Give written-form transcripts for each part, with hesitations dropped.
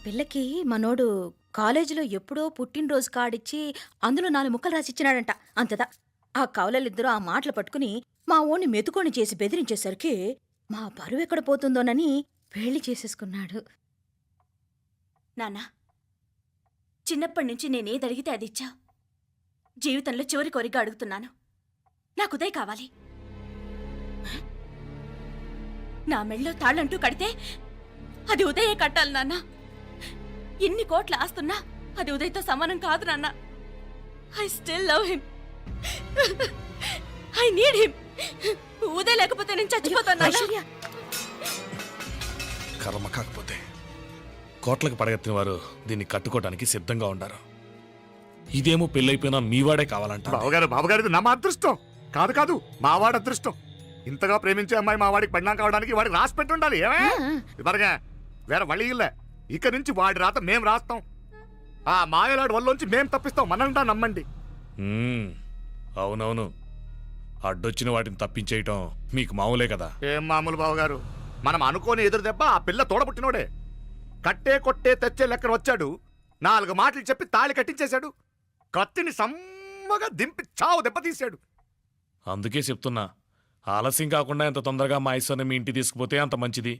పిల్లకి మనోడు కాలేజీలో ఎప్పుడో పుట్టినరోజు కార్డిచ్చి అందులో 4 ముక్కలు రాసిచ్చినాడంట. అంతదా. ఆ కవలలిద్దరూ ఆ మాటలు పట్టుకుని మా వోణ్ణి మెతుకోని చేసి బెదిరించేసరికి మా పరువెక్కడ పోతుందోనని పెళ్లి చేసేసుకున్నాడు. నాన్నా, చిన్నప్పటినుంచి నేనేదడిగితే అది ఇచ్చావు. జీవితంలో చివరి కోరిక అడుగుతున్నాను. నాకు ఉదయ్ కావాలి. నా మెళ్ళో తాళ్ళంటూ కడితే అది ఉదయే కట్టాలి నాన్న. ఎన్ని కోట్ల ఆస్తున్నా అది ఉదయ్తో సమానం కాదు నాన్న. I still love him. I need him. Uday లేకపోతే నేను చచ్చిపోతాను నాన్న. కర్మ కాకపోతే కోట్లకు పడగెత్తిన వారు దీన్ని కట్టుకోవడానికి సిద్ధంగా ఉండారు. ఇదేమో పెళ్ళైపోయినా మీవాడే కావాలంట. బావగారు నా అదృష్టం కాదు కాదు మావాడి అదృష్టం. ఇంతగా ప్రేమించే అమ్మాయి మా వాడికి పడినా కావడానికి వాడికి రాసి పెట్టి ఉండాలి. ఏమే ఇవరగా వేరే వళ్ళి ఇల్లే. ఇక నుంచి వాడి రాత మేం రాస్తాం. ఆ మాయలాడి వల్లోంచి మేం తప్పిస్తాం. మనంటా నమ్మండి. అవునవును, అడ్డొచ్చిన వాటిని తప్పించేయటం మీకు మామూలే కదా. ఏం మామూలు బావగారు, మనం అనుకోని ఎదురు దెబ్బ ఆ పిల్ల తోడబుట్టినోడే. కట్టే కొట్టే తెచ్చే లెక్కన వచ్చాడు. 4 మాటలు చెప్పి తాళి కట్టించేశాడు. కత్తిని సమ్మగా దింపి చావు దెబ్బతీశాడు. అందుకే చెప్తున్నా, ఆలస్యం కాకుండా ఎంత తొందరగా మా ఐశ్వర్యం మీ ఇంటికి తీసుకుపోతే అంత మంచిది.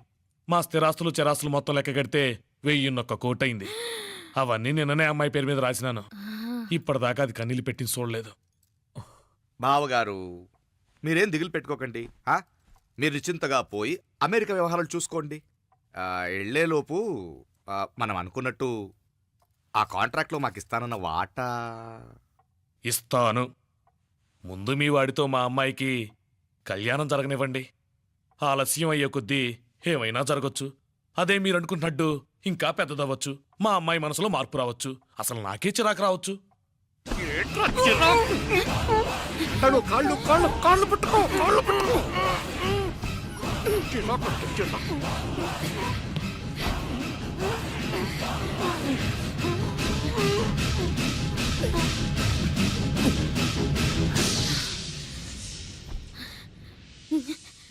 మా స్థిరాస్తులు చిరాస్తులు మొత్తం లెక్క కడితే 1001 కోటయింది. అవన్నీ నిన్ననే అమ్మాయి పేరు మీద రాసినాను. ఇప్పటిదాకా అది కన్నీళ్ళు పెట్టి చూడలేదు. బావగారు మీరేం దిగులు పెట్టుకోకండి. మీరు నిశ్చింతగా పోయి అమెరికా వ్యవహారాలు చూసుకోండి. వెళ్లేలోపు మనం అనుకున్నట్టు ఆ కాంట్రాక్ట్లో మాకు ఇస్తానన్న వాటా ఇస్తాను. ముందు మీ వాడితో మా అమ్మాయికి కళ్యాణం జరగనివ్వండి. ఆలస్యం అయ్యే కొద్దీ ఏమైనా జరగచ్చు. అదే మీరు అనుకుంటున్నట్టు ఇంకా పెద్దదవ్వచ్చు. మా అమ్మాయి మనసులో మార్పు రావచ్చు. అసలు నాకే చిరాకు రావచ్చు.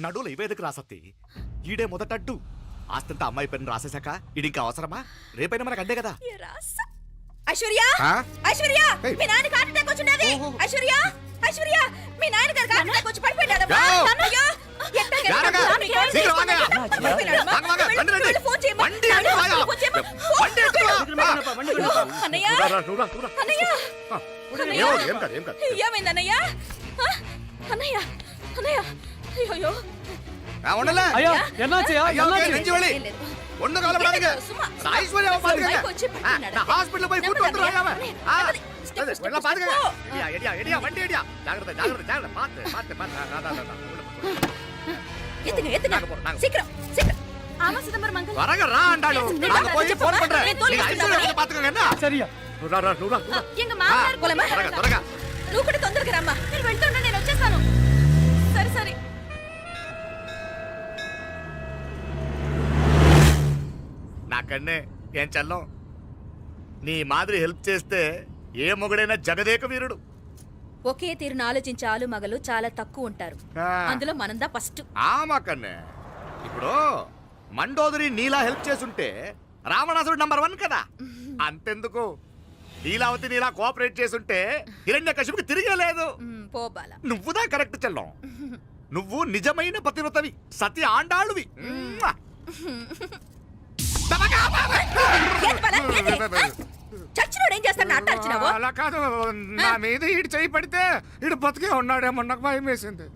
నడువులు ఇవేదకు రాసత్తి. ఈడే మొదటడ్డు. ఆస్తంతా అమ్మాయి పేరుని రాసేశాక ఇది ఇంకా అవసరమా? రేపైనా మనకు అందే కదా. ఐశ్వర్య, ఐశ్వర్య, మీ నాన్న హార్ట్ అటాక్ వచ్చినది. ఐశ్వర్య, ఐశ్వర్య, మీ నాన్న గారు హార్ట్ అటాక్ వచ్చి పడిపోయాడు. అన్నయ్య, ఏమైందన్నయ్య? అన్నయ్య, అన్నయ్య, అయ్యో నువ్వు కూడా తొందరగా రమ్మా. నేను వెళ్తుండే, నేను వచ్చేస్తాను. సరే సరే. నాకన్నే ఏం చల్లం. నీ మాదిరి హెల్ప్ చేస్తే ఏ మొగుడైనా జగదేక వీరుడు. ఒకే తీరును ఆలోచించే ఆలు మగలు చాలా తక్కువ ఉంటారు. అందులో మనందా ఫస్ట్. మాకన్నే ఇప్పుడు మండోదరి నీలా హెల్ప్ చేసుంటే రావణాసుడు నంబర్ 1 కదా. అంతెందుకు, లీలావతి నీలా కోఆపరేట్ చేసుంటే హిరణ్యకశిపుకి తిరిగే లేదు. నువ్వుదా కరెక్ట్ చెల్లం. నువ్వు నిజమైన పతివ్రతవి, సతి ఆండాళ్ళువి. అలా కాదు, నా మీద ఈడు చేయి పడితే ఈడు బతికే ఉన్నాడేమో నాకు భయం వేసింది.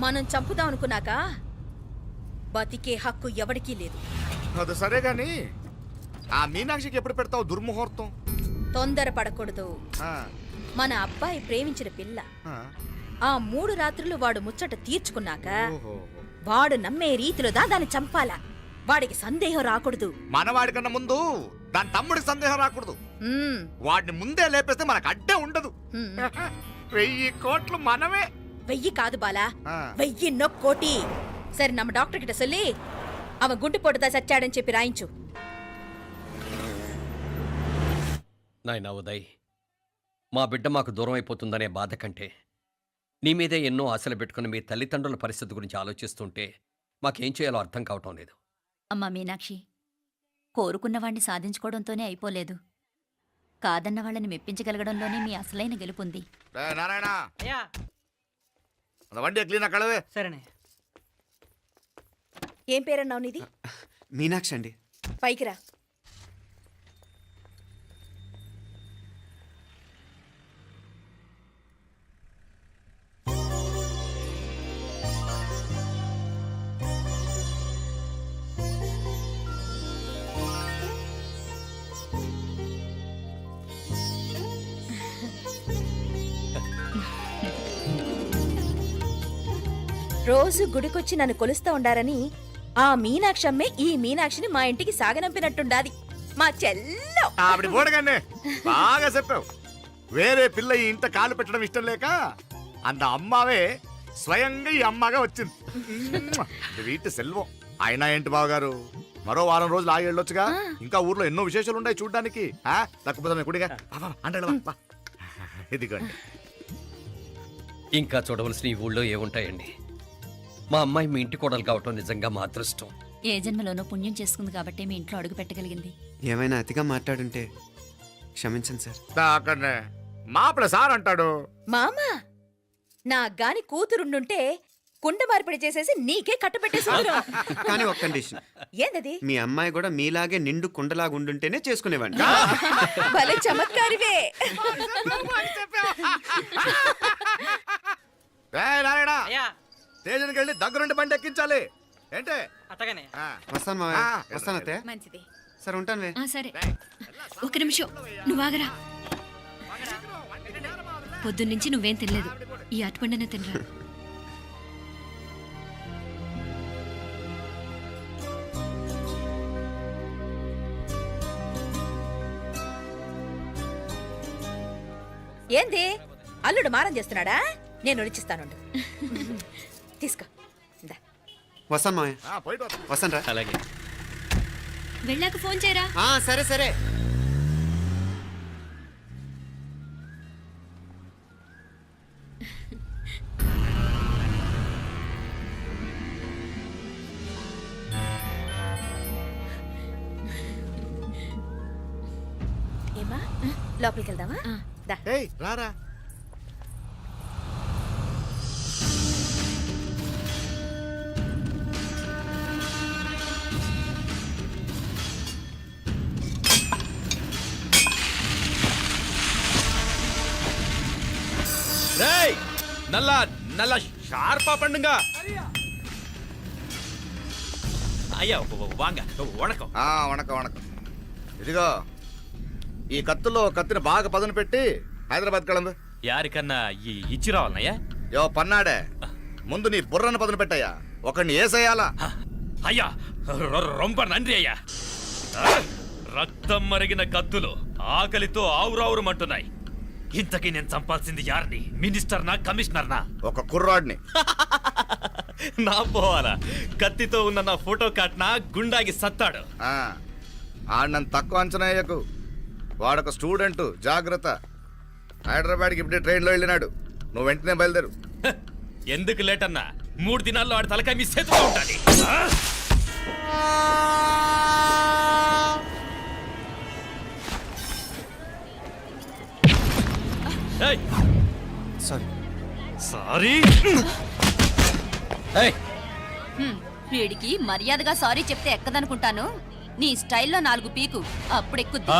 మనం చంపుదాం అనుకున్నాక బతికే హక్కు ఎవరికీ లేదు. అది సరే గాని ఆ మీనాక్షికి ఎప్పుడు పెడతావు దుర్ముహూర్తం? తొందర పడకూడదు. మన అబ్బాయి ప్రేమించిన పిల్ల ఆ 3 రాత్రులు వాడు ముచ్చట తీర్చుకున్నాక వాడు నమ్మే రీతిలో దాన్ని చంపాలా. వాడికి సందేహం రాకూడదు. మనవాడి కన్నా ముందు దాని తమ్ముడికి సందేహం రాకూడదు. వాడిని ముందే లేపేస్తే మనకు అడ్డే ఉండదు. 1000 కోట్లు మనమే. 1000 కాదు బాలా, 1000 కోటి. సరే, నమ్మ డాక్టర్ కిட்ட சொல்லி அவன் గుండు పోటుదా చచ్చాడని చెప్పి రాయించు. నాయనా ఉదయ్, మా బిడ్డ మాకు దూరం అయిపోతుందనే బాధ కంటే నీ మీదే ఎన్నో ఆశలు పెట్టుకుని మీ తల్లిదండ్రుల పరిస్థితి గురించి ఆలోచిస్తుంటే మాకేం చేయాలో అర్థం కావటం లేదు. అమ్మా మీనాక్షి, కోరుకున్నవాణ్ణి సాధించుకోవడంతోనే అయిపోలేదు. కాదన్న వాళ్ళని మెప్పించగలగడంలోనే మీ అసలైన గెలుపుంది. నారాయణ அந்த வண்டியை క్లీన్ కడవే. సరేనే. ఏం పేరన్నావు నీది? మీనాక్షి అండి. పైకి రా. రోజు గుడికొచ్చి నన్ను కొలుస్తా ఉండారని ఆ మీనాక్షమ్మే ఈ మీనాక్షిని మా ఇంటికి సాగనంపినట్టుండాది. మా చెల్లో ఆవిడ పోడగానే బాగా చెప్పావు. వేరే పిల్ల ఈ ఇంట కాలు పెట్టడం ఇష్టం లేక అంత అమ్మావే స్వయంగా ఈ అమ్మగా వచ్చింది. వీటి సెల్వం. అయినా ఏంటి బావగారు, మరో వారం రోజులు ఆగి వెళ్ళొచ్చుగా. ఇంకా ఊర్లో ఎన్నో విశేషాలు ఉన్నాయి చూడ్డానికి. తక్కువ కుడిగా అంటే ఇదిగోండి. ఇంకా చూడవలసిన ఈ ఊళ్ళో ఏముంటాయండి? మా అమ్మాయి మీ ఇంటి కోడలు కావటం నిజంగా మా అదృష్టం. ఏ జన్మలోనో పుణ్యం చేసుకుంది కాబట్టి మీ ఇంట్లో అడుగు పెట్టగలిగింది. ఏమైనా అతిగా మాట్లాడుంటే క్షమించండి సార్. అక్కడనే మాపల సార్ అంటాడు. మామ నా గాని కూతురుండుంటే కుండ మార్పిడి చేసేసి నీకే కట్టబెట్టేసుకున్నా. కానీ ఒక కండిషన్. ఏందది? మీ అమ్మాయి కూడా మీలాగే నిండు కుండలాగా ఉండుంటేనే చేసుకునేవాడిని. భలే చమత్కారివే. నారాయణ అయ్యా స్టేషన్కి వెళ్ళి దగ్గరుండి బండి ఎక్కించాలి. ఏంటే అట్టగానే. వస్తాను మావయ్య. వస్తాను అత్తయ్య. మంచిది. సరే ఉంటాను వే. సరే, ఒక నిమిషం నువ్వు ఆగరా. పొద్దున్నుంచి నువ్వేం తినలేదు. ఈ అటుపండనే తినరా. ఏంది అల్లుడు మారం చేస్తున్నాడా? నేను ఒలిచిస్తానుండు. తీసుకో. ఇందా. వస్తాను మావయ్య. పోయిట్ వస్తా. వస్తాను రా. అలాగే. వెళ్ళాక ఫోన్ చేయరా. సరే సరే. ఏమా లోపలికి వెళ్దామా? దా. ఏయ్ రారా. டேய் நல்லா நல்லா ஷார்ப்பா பண்ணுங்க. ஐயா வாங்க வணக்கம். వణకం వణకం. ఇదిగో ఈ కత్తులో కత్తిని బాగా పదును పెట్టి హైదరాబాద్ కళందు. யாருக்கண்ணா ఇచ్చి రావాలన్నయ్యా? యో పన్నాడే, ముందు నీ బుర్రను పదును పెట్టయ్యా. ఒకడిని ఏసేయాలా. అయ్యా రొంప నంది అయ్యా. రక్తం మరిగిన కత్తులు ఆకలితో ఆవురావురమంటున్నాయి. ఇంతకీ నేను చంపాల్సింది యారిని? మినిస్టర్నా కమిషనర్నా? ఒక కుర్రాడిని. నా పోవాలా? కత్తితో ఉన్న నా ఫోటో కాట్నా గుండాగి సత్తాడు. ఆడినంత తక్కువ అంచనా వేయకు. వాడొక స్టూడెంట్, జాగ్రత్త. హైదరాబాద్కి ఇప్పుడే ట్రైన్లో వెళ్ళినాడు. నువ్వు వెంటనే బయలుదేరు. ఎందుకు లేట్ అన్నా? 3 దినాల్లో ఆడి తలకాయ మీ చేతిలో ఉండాలి. సారీ. సారీ. వీడికి మర్యాదగా సారీ చెప్తే ఎక్కదనుకుంటాను. నీ స్టైల్లో 4 పీకు, అప్పుడెక్కుద్ది.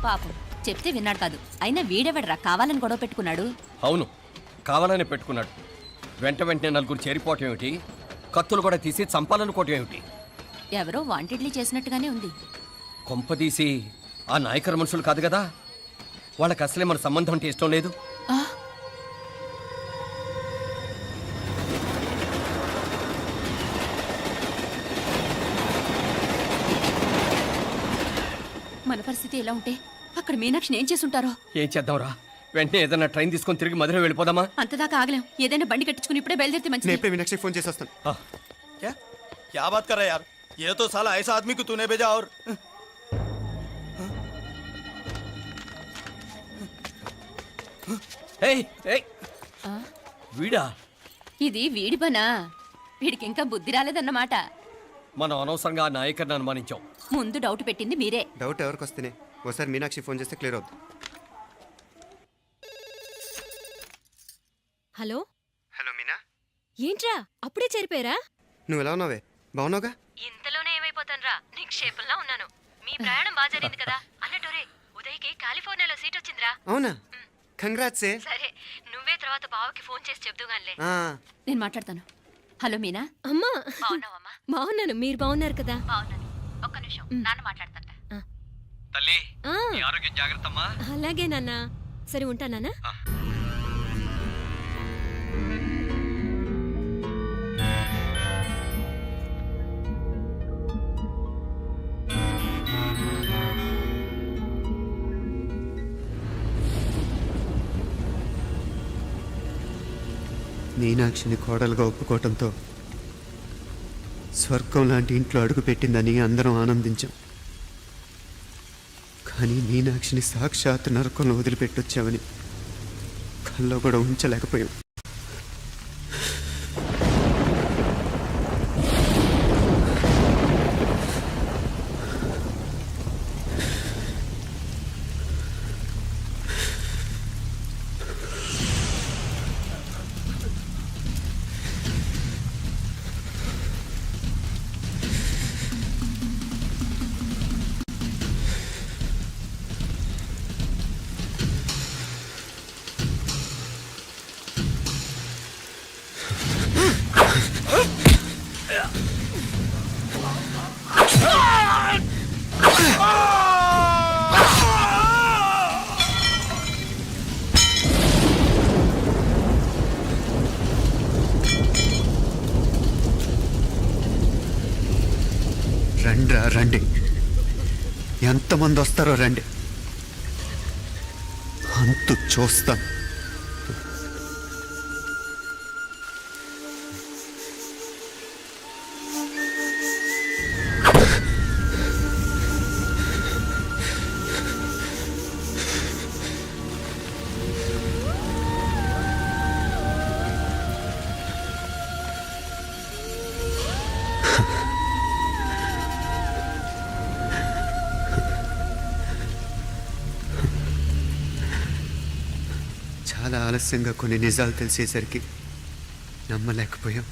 పాపం చెప్తే విన్నాడు కాదు. అయినా వీడెవడరా కావాలని గొడవ పెట్టుకున్నాడు? అవును, కావాలనే పెట్టుకున్నాడు. వెంటనే నలుగురు చేరిపోవటం ఏమిటి, కత్తులు కూడా తీసి చంపాలనుకోవటం ఏమిటి? ఎవరో వాంటెడ్లీ చేసినట్టుగానే ఉంది. కొంపదీసి ఆ నాయకర మనుషులు కాదు కదా? వాళ్ళకి అసలే మన సంబంధం అంటే ఇష్టం లేదు. ఆ, మన పరిస్థితి ఎలా ఉంటే అక్కడ మీనాక్షిని ఏం చేసుంటారో. ఏం చేద్దాంరా? వెంటనే ఏదైనా ట్రైన్ తీసుకొని తిరిగి మధుర వెళ్ళిపోదామా? అంతదాకా ఆగలేం. ఏదైనా బండి కట్టించుకుని ఇప్పుడే బయలుదేరితే నేను మంచిది. ఇప్పుడే మీనాక్షికి ఫోన్ చేసి వస్తాను. क्या क्या बात कर रहा है यार? ये तो साला ऐसा आदमी को तूने भेजा और ఏయ్, ఏయ్, ఆ, వీడా? ఇది వీడి పనా? వీడికి ఇంకా బుద్ధి రాలేదన్నమాట. మనం అనవసరంగా ఆ నాయకర్ని అనుమానించాం. ముందు డౌట్ పెట్టింది మీరే. డౌట్ ఎవరికి వస్తేనే ఒకసారి మీనాక్షి ఫోన్ చేస్తే క్లియర్ అవుతుంది. హలో హలో మీనా, ఏంట్రా అప్పుడే చేరిపోయారా? నువ్వు ఎలా ఉన్నావే? బాగున్నావుగా? ఇంతలోనే ఏమైపోతాన్రా, నిక్షేపంలా ఉన్నాను. మీ ప్రయాణం బాగా జరిగింది కదా? అన్నట్టురే ఉదయ్కి కాలిఫోర్నియాలో సీట్ వచ్చిందిరా. అవునా? కంగ్రాట్సే. సరే నువ్వే తర్వాత బావకి ఫోన్ చేసి చెప్దుగానిలే. నేను మాట్లాడతాను. హలో మీనా, అమ్మా బాగున్నావమ్మా? బాగున్నాను, మీరు బాగున్నారు కదా? బాగున్నాను. ఒక్క నిమిషం, నాన్న మాట్లాడతాను. తల్లి, ఆ, నీ ఆరోగ్యం జాగ్రత్తమ్మా. అలాగే నాన్న. సరే ఉంటానా? మీనాక్షిని కోడలుగా ఒప్పుకోవటంతో స్వర్గం లాంటి ఇంట్లో అడుగు పెట్టిందని అందరం ఆనందించాం. కానీ మీనాక్షిని సాక్షాత్ నరకంలో వదిలిపెట్టొచ్చామని కల్లో కూడా ఉంచలేకపోయాం. రండ్రా రండి, ఎంతమంది వస్తారో రండి, అంతు చూస్తాం. చాలా ఆలస్యంగా కొన్ని నిజాలు తెలిసేసరికి నమ్మలేకపోయాం.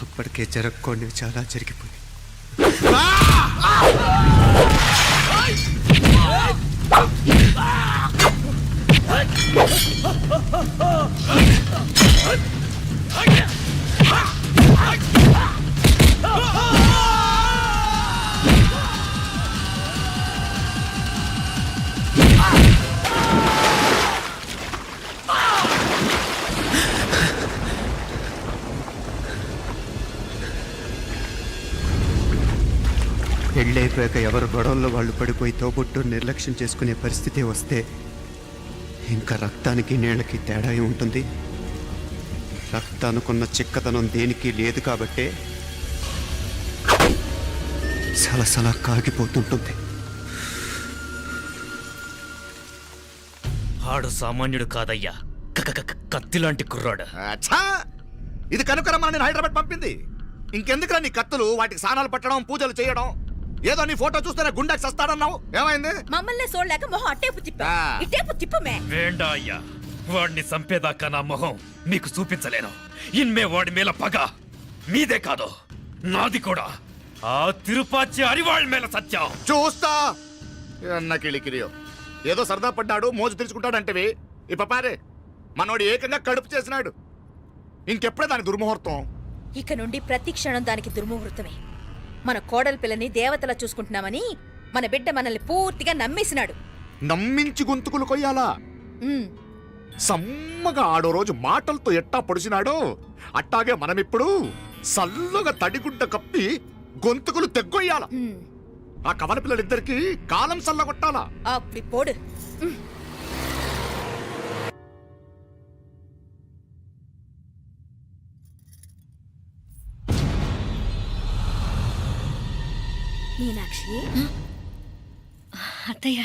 అప్పటికే జరగకుండా చాలా జరిగిపోయి పెళ్లి పెళ్ళైపోయాక ఎవరు గొడవల్లో వాళ్ళు పడిపోయి తోబుట్టు నిర్లక్ష్యం చేసుకునే పరిస్థితి వస్తే ఇంకా రక్తానికి నీళ్ళకి తేడా ఏం ఉంటుంది? రక్తానుకున్న చిక్కదనం దేనికి లేదు కాబట్టే సలసలా కాగిపోతుంటుంది. ఆడు సామాన్యుడు కాదయ్యా, కత్తిలాంటి కుర్రాడు. అచ్చా, ఇది కనుకరమ్మా నేను హైదరాబాద్ పంపింది. ఇంకెందుకురా నీ కత్తులు, వాటికి స్నానాలు పట్టడం, పూజలు చేయడం? ఏదో నీ ఫోటో చూస్తేనే గుండెకి సస్తాడన్నావు, ఏమైంది? మమ్మల్ని చూడలేక మొహం అట్టేపు తిప్పా ఆ. ఇట్టేపు తిప్పమే. వేండా అయ్యా, వాడిని చంపేదాకా నా మొహం మీకు చూపించలేను. ఇన్మే వాడి మేల పగ మీదే కాదు, నాది కూడా. ఆ తిరుపాచి అరివాళ్ళ మేల సత్యం. చూస్తా అన్న కిళికిరియో. ఏదో సరదా పడ్డాడు, మోజు తెరుచుకుంటాడంటవి. ఈ పపారే మనోడు ఏకంగా కడుపు చేసినాడు. ఇంకెప్పుడే దాని దుర్ముహూర్తం. ఇక నుండి ప్రతి క్షణం దానికి దుర్ముహూర్తమే. మన కోడలి పిల్లని దేవతలా చూసుకుంటున్నామని మన బిడ్డ మనల్ని పూర్తిగా నమ్మేసినాడు. నమ్మించి గొంతుకులు కొయ్యాలా? ఉమ్, సమ్మగా ఆడో రోజు మాటలతో ఎట్టా పొడిచినాడో అట్టాగే మనమిప్పుడు సల్లుగా తడిగుడ్డ కప్పి గొంతుకులు తెగ్గొయ్యాల. ఉమ్. ఆ కవల పిల్లలిద్దరికి కాలం సల్లగొట్టాలా. అప్పుడు పోడు. ఉమ్. మీనాక్షి, అత్తయ్య,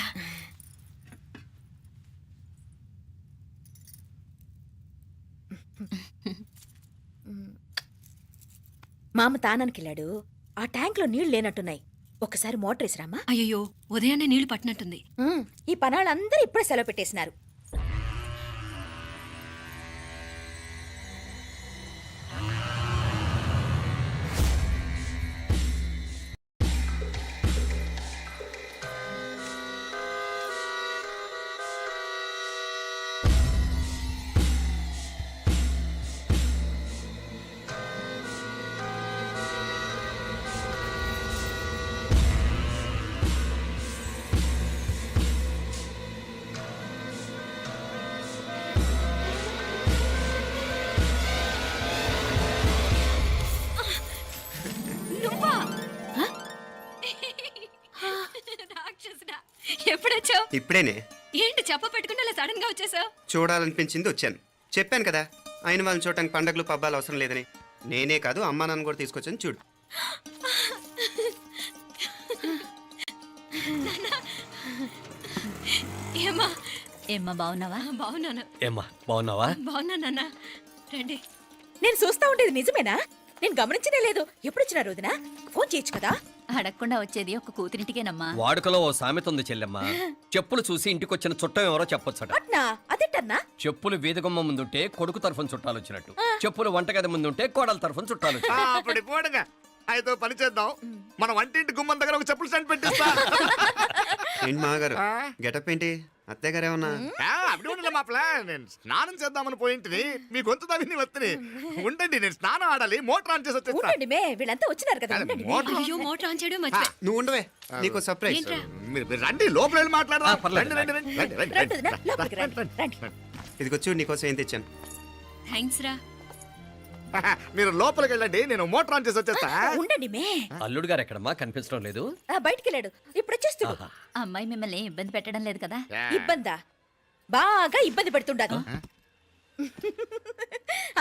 మామ తానానికి వెళ్ళాడు. ఆ ట్యాంక్ లో నీళ్లు లేనట్టున్నాయి. ఒకసారి మోటార్ వేసిరామా. అయ్యో ఉదయాన్నే నీళ్లు పట్టినట్టుంది. ఈ పనాళ్ళందరూ ఇప్పుడే సెలవు పెట్టేసినారు. రాక్షసుడా, ఎప్పుడొచ్చావు? ఇప్పుడేనే ఏంటి చెప్ప పెట్టుకుని అలా సడన్ గా వచ్చేసావు? చూడాలనిపించింది వచ్చాను. చెప్పాను కదా, ఆయన వాళ్ళని చూడటానికి పండగలు పబ్బాలు అవసరం లేదని. నేనే కాదు, అమ్మా నాన్న కూడా తీసుకొచ్చాను చూడు. ఏమ్మా? ఏమ్మా బాగున్నావా? బాగున్నాను. ఏమ్మా బాగున్నావా? బాగున్నా నాన్న. రండి. నేను చూస్తా ఉండేది నిజమేనా? నేను గమనించనే లేదు. ఎప్పుడొచ్చినా రోజున ఫోన్ చేయొచ్చు కదా. అడగకుండా వచ్చేది ఒక కూతురింటికేనమ్మా. వాడుకలో ఓ సామెత ఉంది చెల్లెమ్మ. చెప్పులు చూసి ఇంటికొచ్చిన చుట్టం ఎవరో చెప్పొచ్చట. అట్నా? అదేటన్నా? చెప్పులు వీధగుమ్మ ముందుంటే కొడుకు తరఫున చుట్టాలు వచ్చినట్టు, చెప్పులు వంటగది ముందుంటే కోడల తరఫున చుట్టాలు వచ్చినట్టు. అప్పుడు పోడుగా అయితే పని చేద్దాం. మన వంటింటి గుమ్మం దగ్గర ఒక చెప్పులు స్టాండ్ పెట్టిస్తా. ఏంటి మామగారు గెటప్ ఏంటి? అత్తయ్య గారు ఏమన్నా? అప్పుడు ఉండలే మా ప్లాన్. నేను స్నానం చేద్దామని పోయింటిని, మీ గొంతు తవ్వి వస్తుంది. ఉండండి, నేను స్నానం ఆడాలి. మోటార్ ఆన్ చేసి వచ్చేస్తా. ఉండండి మే, వీళ్ళంతా వచ్చినారు కదా. ఉండండి మే. మోటార్ అయ్యో మోటార్ ఆన్ చేయడం మర్చిపోయా. నువ్వు ఉండవే, నీకు సర్ప్రైజ్. ఏంట్రా? మీరు రండి, లోపల వెళ్ళి మాట్లాడదాం. పర్లేదు. రండి, రండి, రండి, రండి, రండి వదినా, రండి. లోపలికి రండి, రండి. ఇదిగో చూడు, నీకోసం ఏం తెచ్చాను. థ్యాంక్స్ రా. మీరు లోపలికి వెళ్ళండి, నేను మోటార్ ఆన్ చేసి వచ్చేస్తా. ఉండండి మే. అల్లుడు గారు ఎక్కడమ్మా కనిపించడం లేదు? బయటికి వెళ్ళాడు. ఇప్పుడు వచ్చేస్తాడు. ఆహా. అమ్మాయి మిమ్మల్ని ఇబ్బంది పెట్టడం లేదు కదా? ఇబ్బందా? బాగా ఇబ్బంది పెడుతుండదు.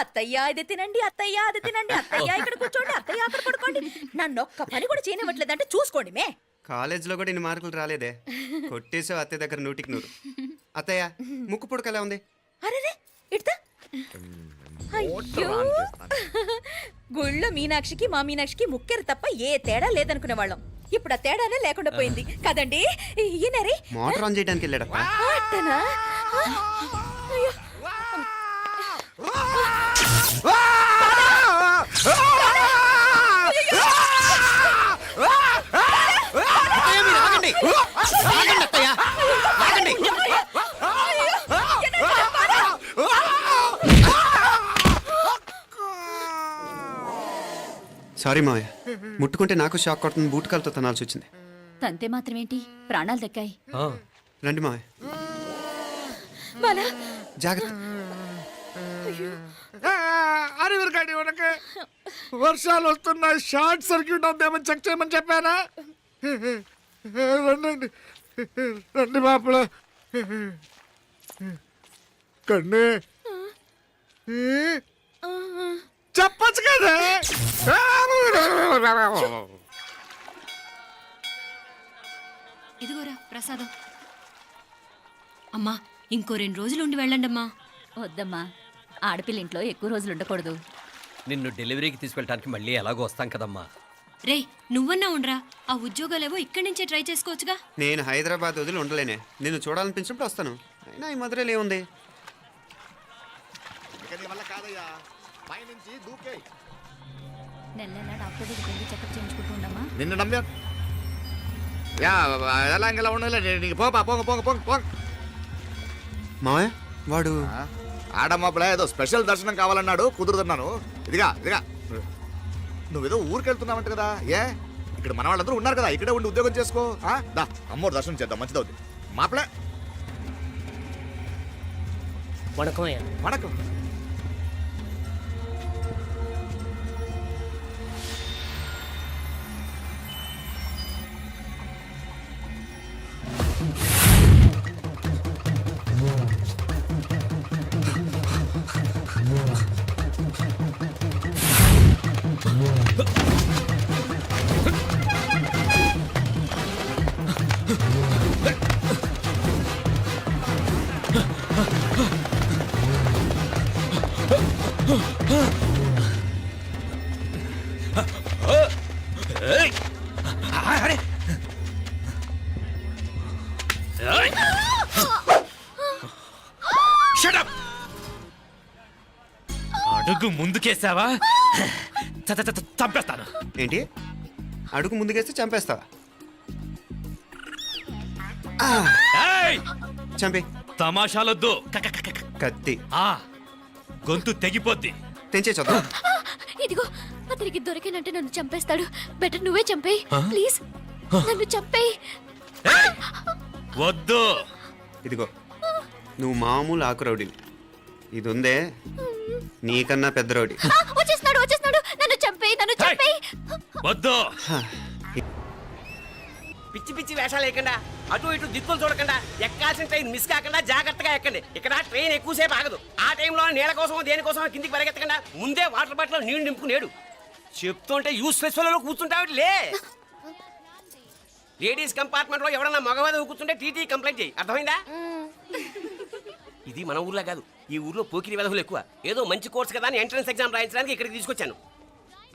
అత్తయ్య ఇది తినండి, అత్తయ్య అది తినండి, అత్తయ్య ఇక్కడ కూర్చోండి, అత్తయ్య అక్కడ పడుకోండి. నన్ను ఒక్క పని కూడా చేయనివ్వట్లేదంటే చూసుకోండి మే. కాలేజీలో కూడా ఇన్ని మార్కులు రాలేదే. కొట్టేసావు అత్తయ్య దగ్గర 100కి 100. అత్తయ్య ముక్కు పుడక ఎలా ఉంది? అరే ఇడతా. అయ్యో, గుళ్ళో మీనాక్షికి మా మీనాక్షికి ముక్కెరు తప్ప ఏ తేడా లేదనుకునే వాళ్ళం. ఇప్పుడు ఆ తేడానే లేకుండా పోయింది కదండి. ఈయనరే మోటార్ ఆన్ చేయడానికి వెళ్ళాడప్ప. అట్టనా? అయ్యో. సారీ మావయ్య, ముట్టుకుంటే నాకు షాక్ కొడుతుంది. బూటకాలతో తనాల్సి వచ్చింది. తంతే మాత్రమేంటి, ప్రాణాలు దక్కాయి. ఆ, రండి మావయ్య, బాలా, జాగ్రత్త. అరవిరకండి, వర్షాలు వస్తున్నాయి, షార్ట్ సర్క్యూట్ అవుతామని చెక్ చేయమని చెప్పానా? రండి రండి మాపల కన్నే చెప్పచ్చు కదా. ఇదిగోరా ప్రసాదం. అమ్మా ఇంకో 2 రోజులు ఉండి వెళ్ళండమ్మా. వద్దమ్మా, ఆడపిల్ల ఇంట్లో ఎక్కువ రోజులు ఉండకూడదు. నిన్ను డెలివరీకి తీసుకెళ్ళడానికి మళ్ళీ ఎలాగో వస్తాం కదమ్మా. రేయ్ నువ్వన్నా ఉండరా, ఆ ఉద్యోగాలేవో ఇక్కడి నుంచే ట్రై చేసుకోవచ్చుగా. నేను హైదరాబాద్ వదిలి ఉండలేనే. నిన్ను చూడాలనిపించినప్పుడు వస్తాను. అయినా ఈ మధురైలో ఏముంది? నీ వల్ల కాదయ్యా, పైనుంచి దూకే. నెల నెల డాక్టర్ దగ్గరికి వెళ్ళి చెకప్ చేయించుకుంటూ ఉండమ్మా. నిన్ను నమ్మా యా ఎలా ఇంకెలా ఉండలే. నీకు పోపా పోంగ పోంగ పోంగ పోంగ. మావయ్య వాడు ఆడమ్మప్పుడే ఏదో స్పెషల్ దర్శనం కావాలన్నాడు, కుదురుతున్నాను. ఇదిగా ఇదిగా నువ్వేదో ఊరికెళ్తున్నావంట కదా. ఏ ఇక్కడ మన వాళ్ళందరూ ఉన్నారు కదా, ఇక్కడే ఉండి ఉద్యోగం చేసుకో. దా అమ్మోరు దర్శనం చేద్దాం, మంచిదవుద్ది. మాపలే వణకం. అడుగు ముందుకేసావా చంపేస్తాను. ఏంటి అడుగు ముందుకేస్తే చంపేస్తావా? ఏయ్! చంపి. తమాషాలొద్దు. కత్తి ఆ గొంతు తెగిపోద్ది. తెంచే చూద్దాం. ఇదిగో అతనికి దొరికినంటే నన్ను చంపేస్తాడు. బెటర్ నువ్వే చంపేయి ప్లీజ్. నన్ను చంపేయి. ఏయ్! వద్దు. ఇదిగో నువ్వు మామూలు ఆకు రౌడీవి. ఇది ఉందే నీకన్నా పెద్ద రౌడీ. వచ్చేస్తున్నాడు వచ్చేస్తున్నాడు. నన్ను చంపేయి నన్ను చంపేయి. వద్దు. పిచ్చి పిచ్చి వేషాలు లేకుండా అటు ఇటు దిక్కులు చూడకుండా ఎక్కాల్సిన ట్రైన్ మిస్ కాకుండా జాగ్రత్తగా ఎక్కండి. ఇక్కడ ట్రైన్ ఎక్కువసేపు ఆగదు. ఆ టైంలో నీళ్ళ కోసం దేనికోసం కిందికి పరిగెత్తకుండా ముందే వాటర్ బాటిల్ నీళ్లు నింపుకునేడు. చెప్తుంటే యూస్లెస్ లో కూర్చుంటావు లే. లేడీస్ కంపార్ట్మెంట్ లో ఎవడన్నా మగవాది కూర్చుంటే టీటీ కంప్లైంట్ చేయి. అర్థమైందా? ఇది మన ఊర్లో కాదు, ఈ ఊర్లో పోకిరి వెధవులు ఎక్కువ. ఏదో మంచి కోర్స్ కదా అని ఎంట్రన్స్ ఎగ్జామ్ రాయించడానికి ఇక్కడికి తీసుకొచ్చాను.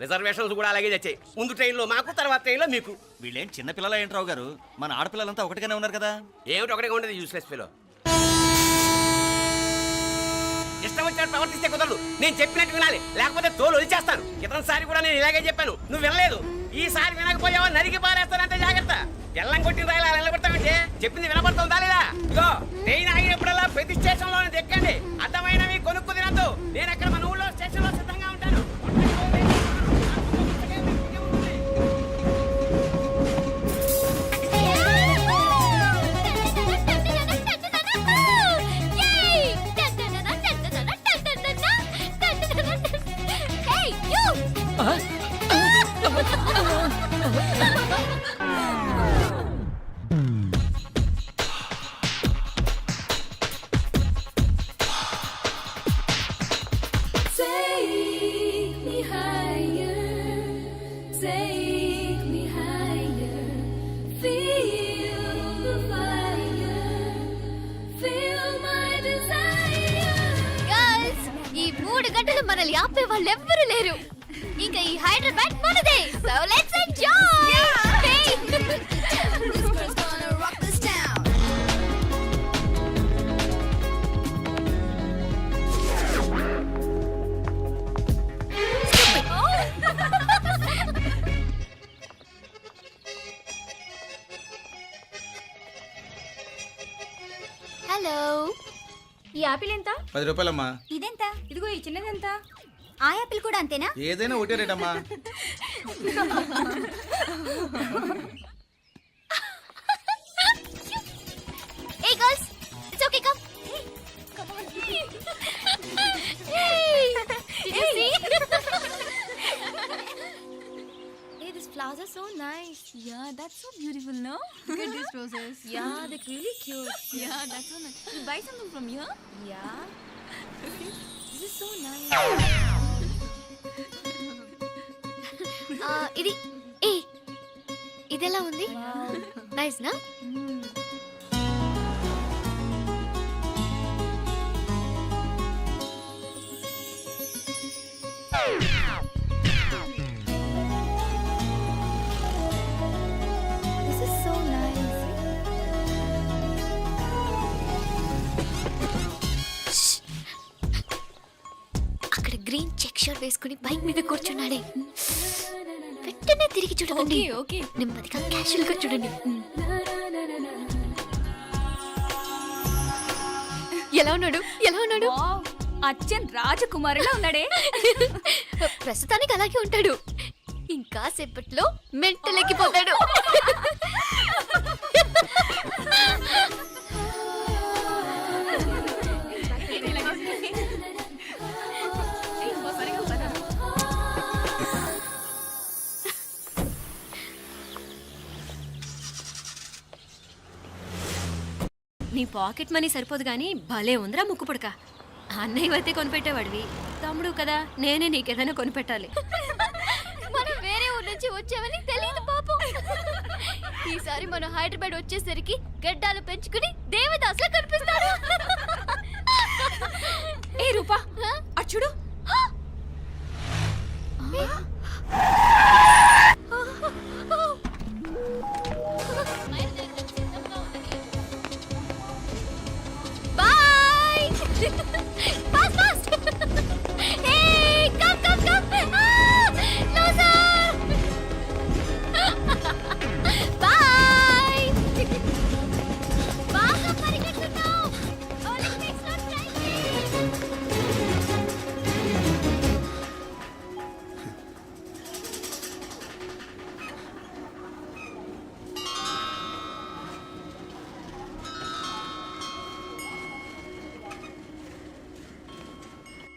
రిజర్వేషన్స్ కూడా అలాగే తెచ్చాయి. ముందు ట్రైన్లో మాకు, తర్వాత ట్రైన్లో మీకు. వీళ్ళేం చిన్న పిల్లలు ఏంటి రావు గారు? మన ఆడపిల్లలంతా ఒకటిగానే ఉన్నారు కదా. ఏమిటి ఒకటిగా ఉండేది యూస్లెస్ ఫెలో. ఇష్టం వచ్చినట్టు ప్రవర్తిస్తే కుదరదు. నేను చెప్పినట్టు వినాలి, లేకపోతే తోలు వదిలేస్తాను. క్రితంసారి కూడా నేను ఇలాగే చెప్పాను, నువ్వు వినలేదు. ఈసారి వినకపోయావా నరికి పారేస్తానంటే జాగ్రత్త. ఎల్లం కొట్టిన రాయలా నిలబడతామంటే చెప్పింది వినపడుతుందా లేదా? ఇగో ట్రైన్ ఆగినప్పుడల్లా ప్రతి స్టేషన్ లో ఎక్కండి. అర్థమైనవి కొనుక్కు తినద్దు. నేను అక్కడ మన ఊళ్ళో స్టేషన్ లో సిద్ధంగా ఉంటాను. ఈ 3 గంటలు మనల్ని ఆపే వాళ్ళు ఎవ్వరూ లేరు. ఇంకా ఈ హైదరాబాద్ మనదే. So let's enjoy. హలో, ఈ యాపిల్ ఎంత? 10 రూపాయలమ్మా. ఇదెంత? ఇదిగో ఈ చిన్నదెంత? ఆ యాపిల్ కూడా అంతేనా? ఏదైనా ఒకటే రేట్ అమ్మా. Hey girls, it's okay, come. Come on. Hey, did you see? Hey, these flowers are so nice. Yeah, that's so beautiful, no? Look at these roses. Yeah, they're really cute. Yeah, that's so nice. You buy something from here? Yeah. This is so nice. ఇది ఏ ఇది ఎలా ఉంది? Nice నా? This is so nice. Shh. అక్కడ green check shirt వేసుకుని bike మీద కూర్చున్నాడే, వెంటనే తిరిగి చూడండి. ఓకే నెమ్మదిగా క్యాషువల్ గా చూడండి. ఎలా ఉన్నాడు? ఎలా ఉన్నాడు? అచ్చన్ రాజకుమారులా ఉన్నాడే. ప్రస్తుతానికి అలాగే ఉంటాడు, ఇంకా సేపట్లో మెంటల్ ఎక్కిపోతాడు. నీ పాకెట్ మనీ సరిపోదు గానీ భలే ఉందిరా ముక్కు పుడక. అన్నయ్య అయితే కొనిపెట్టేవాడివి, తమ్ముడు కదా నేనే నీకేదైనా కొనిపెట్టాలి. మనం వేరే ఊరు నుంచి వచ్చామని తెలియదు పాపం. ఈసారి మనం హైదరాబాద్ వచ్చేసరికి గడ్డాలు పెంచుకుని దేవదాసులా కనిపిస్తాడు. ఏ రూపా అటు చూడు. Bye! Fast, fast! Hey, come, come, come! Ah! Loser! Bye! బాగా పరిగెత్తుతున్నావు. Olympicsలో try చేయి.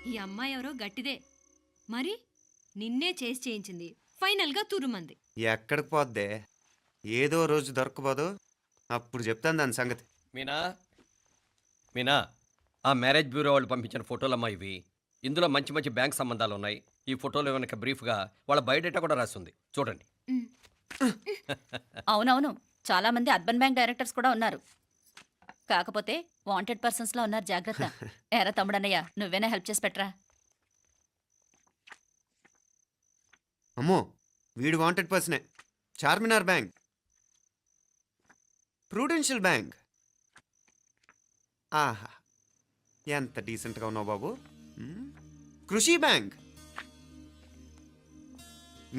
ఈ అమ్మాయి ఎవరో గట్టిదే, మరి నిన్నే చేసి చేయించింది, ఫైనల్ గా తురుమంది. ఎక్కడికి పోద్దే? ఏదో రోజు దొరకపోదు, అప్పుడు చెప్తాను దాని సంగతి. మీనా మీనా ఆ మ్యారేజ్ బ్యూరో వాళ్ళు పంపించిన ఫోటోలమ్మా ఇవి. ఇందులో మంచి మంచి బ్యాంక్ సంబంధాలు ఉన్నాయి. ఈ ఫోటోలో వెనక బ్రీఫ్గా వాళ్ళ బయోడేటా కూడా రాస్తుంది, చూడండి. అవునవును, చాలా మంది అర్బన్ బ్యాంక్ డైరెక్టర్స్ కూడా ఉన్నారు. కాకపోతే వాంటెడ్ పర్సన్స్ లా ఉన్నారు, జాగ్రత్త. ఎరా తమ్ముడన్నయ్య, నువ్వేనా హెల్ప్ చేసి పెట్టరా. అమ్మో, వీడు వాంటెడ్ పర్సనే. Charminar bank, prudential bank. ఆహా, ఎంత డీసెంట్గా ఉన్నావు బాబు. కృషి బ్యాంక్.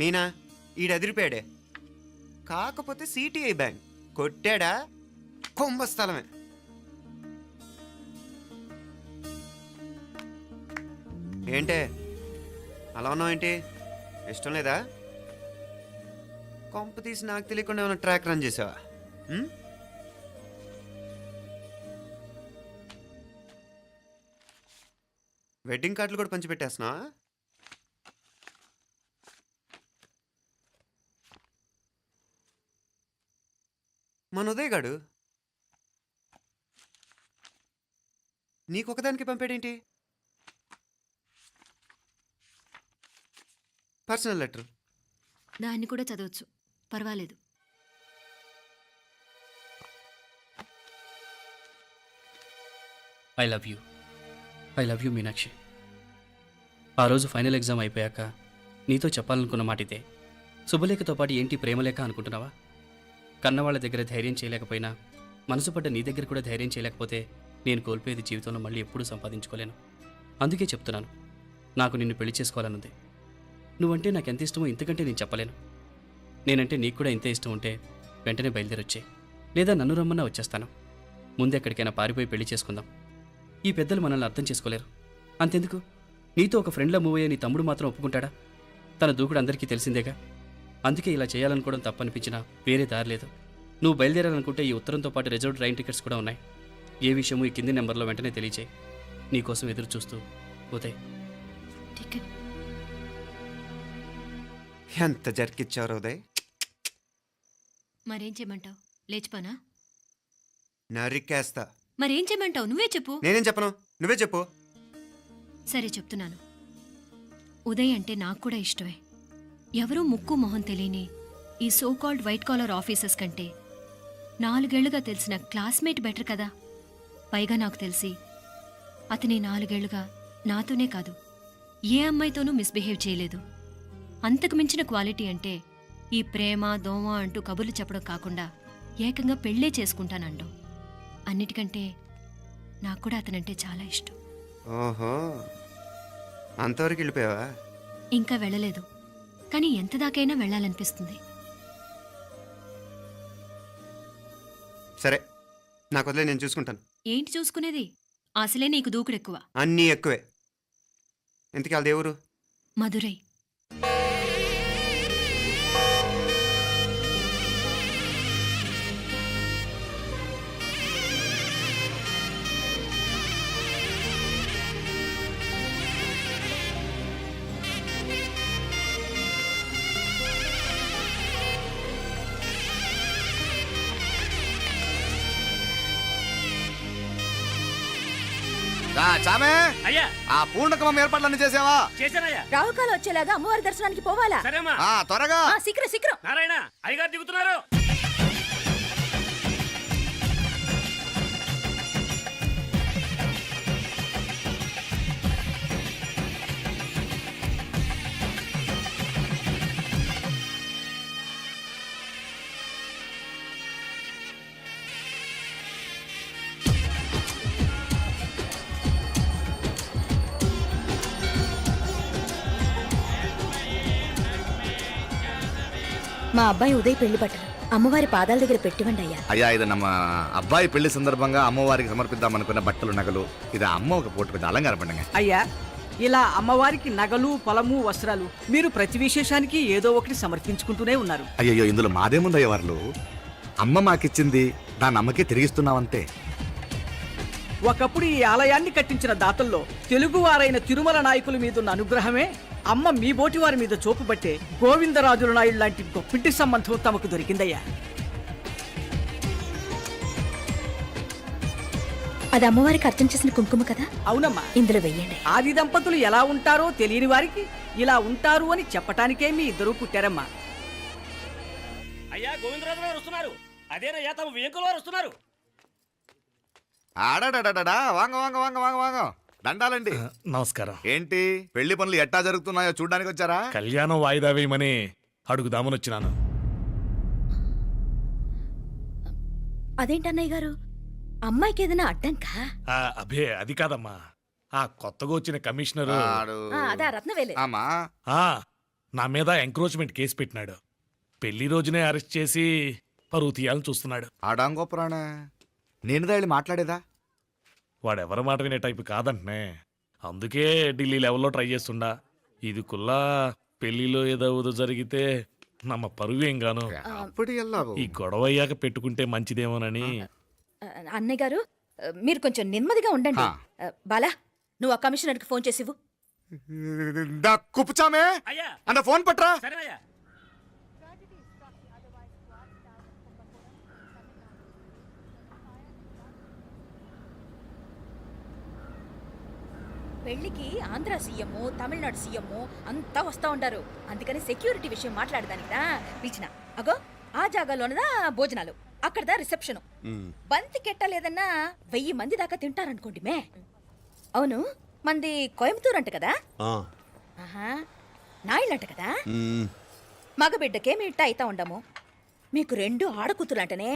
మీనా, ఈడు ఎదిరిపోయాడే. కాకపోతే సిటిఐ బ్యాంక్ కొట్టాడా కుంభస్థలమే. ఏంటే అలా ఉన్నావు? ఏంటి ఇష్టం లేదా? కొంప తీసి నాకు తెలియకుండా ఏమైనా ట్రాక్ రన్ చేసావా? వెడ్డింగ్ కార్డులు కూడా పంచిపెట్టేస్తున్నావా? మన ఉదయ్ గాడు నీకొకదానికి పంపాడేంటి? Personal letter. దాన్ని కూడా చదవచ్చు, పర్వాలేదు. I love you Meenakshi. ఆ రోజు ఫైనల్ ఎగ్జామ్ అయిపోయాక నీతో చెప్పాలనుకున్న మాట ఇదే. శుభలేఖతో పాటు ఏంటి ప్రేమలేఖ అనుకుంటున్నావా? కన్నవాళ్ళ దగ్గర ధైర్యం చేయలేకపోయినా మనసు పడ్డ నీ దగ్గర కూడా ధైర్యం చేయలేకపోతే నేను కోల్పోయేది జీవితంలో మళ్ళీ ఎప్పుడూ సంపాదించుకోలేను. అందుకే చెప్తున్నాను, నాకు నిన్ను పెళ్లి చేసుకోవాలనుంది. నువ్వంటే నాకు ఎంత ఇష్టమో ఇంతకంటే నేను చెప్పలేను. నేనంటే నీకు కూడా ఇంతే ఇష్టం ఉంటే వెంటనే బయలుదేరొచ్చే, లేదా నన్ను రమ్మన్నా వచ్చేస్తాను. ముందెక్కడికైనా పారిపోయి పెళ్లి చేసుకుందాం. ఈ పెద్దలు మనల్ని అర్థం చేసుకోలేరు. అంతెందుకు, నీతో ఒక ఫ్రెండ్లా మూవ్ అయ్యే నీ తమ్ముడు మాత్రం ఒప్పుకుంటాడా? తన దూకుడు అందరికీ తెలిసిందేగా. అందుకే ఇలా చేయాలనుకోవడం తప్పనిపించినా వేరే దారి లేదు. నువ్వు బయలుదేరాలనుకుంటే ఈ ఉత్తరంతో పాటు రిజర్వ్ ట్రైన్ టికెట్స్ కూడా ఉన్నాయి. ఏ విషయమూ ఈ కింది నెంబర్లో వెంటనే తెలియచేయి. నీకోసం ఎదురు చూస్తూ ఉదయ్. ఎంత జరికిచ్చారు ఉదయ్. మరేం చేయమంటావు? లేచిపోనా? నరికేస్తా. మరేం చేయమంటావు? నువ్వే చెప్పు. నేనేం చెప్పను, నువ్వే చెప్పు. సరే చెప్తున్నాను. ఉదయ్ అంటే నాకు కూడా ఇష్టమే. ఎవరూ ముక్కు మొహం తెలియని ఈ so called white collar officers కంటే 4 ఏళ్లుగా తెలిసిన క్లాస్మేట్ బెటర్ కదా. పైగా నాకు తెలిసి అతని 4 ఏళ్లుగా నాతోనే కాదు ఏ అమ్మాయితోనూ మిస్బిహేవ్ చేయలేదు. అంతకు మించిన క్వాలిటీ అంటే ఈ ప్రేమ దోమ అంటూ కబుర్లు చెప్పడం కాకుండా ఏకంగా పెళ్ళే చేసుకుంటానండం. అన్నిటికంటే నాకు కూడా అతనంటే చాలా ఇష్టం. ఓహో, అంతవరకు వెళ్ళిపోయావా? ఇంకా వెళ్ళలేదు, కానీ ఎంత దాకైనా వెళ్ళాలనిపిస్తుంది. సరే, నాకు వదిలే, నేను చూసుకుంటాను. ఏంటి చూసుకునేది? అసలే నీకు దూకుడెక్కువ. అన్నీ ఎక్కువే. ఇంతకీ వాళ్ళ దేవురు? మధురై. చామే, అయ్యా ఆ పూర్ణకమం ఏర్పాట్లన్నీ చేసావా? చేశానయ్యా. రాహుకాలం వచ్చేలాగా అమ్మవారి దర్శనానికి పోవాలా? సరేమ్మా. త్వరగా. శీఘ్రం శీఘ్రం. నారాయణ అయ్యగారు దిగుతున్నారు. మా అబ్బాయి ఉదయ్ పెళ్లి బట్టలు అమ్మవారి పాదాల దగ్గర పెట్టివండి అయ్యా. అయ్యా, ఇది నమ్మ అబ్బాయి పెళ్లి సందర్భంగా అమ్మవారికి సమర్పిద్దాం అనుకున్న బట్టలు, నగలు. ఇది అమ్మ ఒక పూట పెద్ద అలంకార పండుగ. అయ్యా, ఇలా అమ్మవారికి నగలు, పొలము, వస్త్రాలు మీరు ప్రతి విశేషానికి ఏదో ఒకటి సమర్పించుకుంటూనే ఉన్నారు. అయ్యో, ఇందులో మాదేముందయ్య వాళ్ళు. అమ్మ మాకిచ్చింది దాన్ని అమ్మకే తిరిగిస్తున్నామంతే. ఒకప్పుడు ఈ ఆలయాన్ని కట్టించిన దాతల్లో తెలుగువారైన తిరుమల నాయకుల మీదున్న అనుగ్రహమే అమ్మ మీ బోటి వారి మీద చూపుబట్టే గోవిందరాజుల నాయుడు లాంటి గొప్పింటి సంబంధం తమకు దొరికిందయ్యా. అది అమ్మవారికి అర్థం చేసిన కుంకుమ కదా. అవునమ్మా, ఇందులో వెయ్యండి. ఆది దంపతులు ఎలా ఉంటారో తెలియని వారికి ఇలా ఉంటారు అని చెప్పటానికే మీ ఇద్దరూ పుట్టారమ్మా. అయ్యా గోవిందరాజు గారు వస్తున్నారు. అదేనయ్యా తమ వెంకుల వారు వస్తున్నారు. ఆడాడా, వాంగ వాంగ వాంగ వాంగ వాంగ. దండాలండి. నమస్కారం. ఏంటి పెళ్లి పనులు ఎట్టా జరుగుతున్నాయో చూడ్డానికి వచ్చారా? కళ్యాణం వాయిదా వేయమని అడుగుదామని వచ్చినాను. అదేంటన్నయ్య గారు, అమ్మాయికి ఏదైనా అడ్డంకా? అభే, అది కాదమ్మా. ఆ కొత్తగా వచ్చిన కమిషనరు అదా రత్నవేలే. ఆమా, నా మీద ఎంక్రోచ్మెంట్ కేసు పెట్టినాడు. పెళ్లి రోజునే అరెస్ట్ చేసి పరువు తీయాలని చూస్తున్నాడు. ఆడాంగోపురాణ నేనుదా వెళ్ళి మాట్లాడేదా? వాడెవరి మాట వినే టైపు కాదంటనే. అందుకే ఢిల్లీ లెవెల్లో ట్రై చేస్తుండా. ఇది కుల్లా పెళ్లిలో ఏదో జరిగితే నమ్మ పరువేం గాను. అప్పుడు ఈ గొడవ అయ్యాక పెట్టుకుంటే మంచిదేమోనని. అన్నయ్య గారు, మీరు కొంచెం నెమ్మదిగా ఉండండి. బాలా, నువ్వు ఆ కమిషనర్కి ఫోన్ చేసివు. కుప్పుచామే అయ్యా అన్న ఫోన్ పట్రా. సరేనయ్యా. పెళ్లికి ఆంధ్ర సీఎం, తమిళనాడు సీఎం అంతా వస్తా ఉంటారు. అందుకని సెక్యూరిటీ విషయం మాట్లాడదానికిదా పిలిచిన. అగో ఆ జాగాలోనదా భోజనాలు, అక్కడదా రిసెప్షన్. బంతి కెట్టలేదన్నా 1000 మంది దాకా తింటారనుకోండి మే. అవును, మంది కోయంబత్తూర్ అంట కదా. నాయుళ్ళంట కదా. మగబిడ్డకే మీ ఇట్ట అయితా ఉండము. మీకు 2 ఆడకూతులంటనే.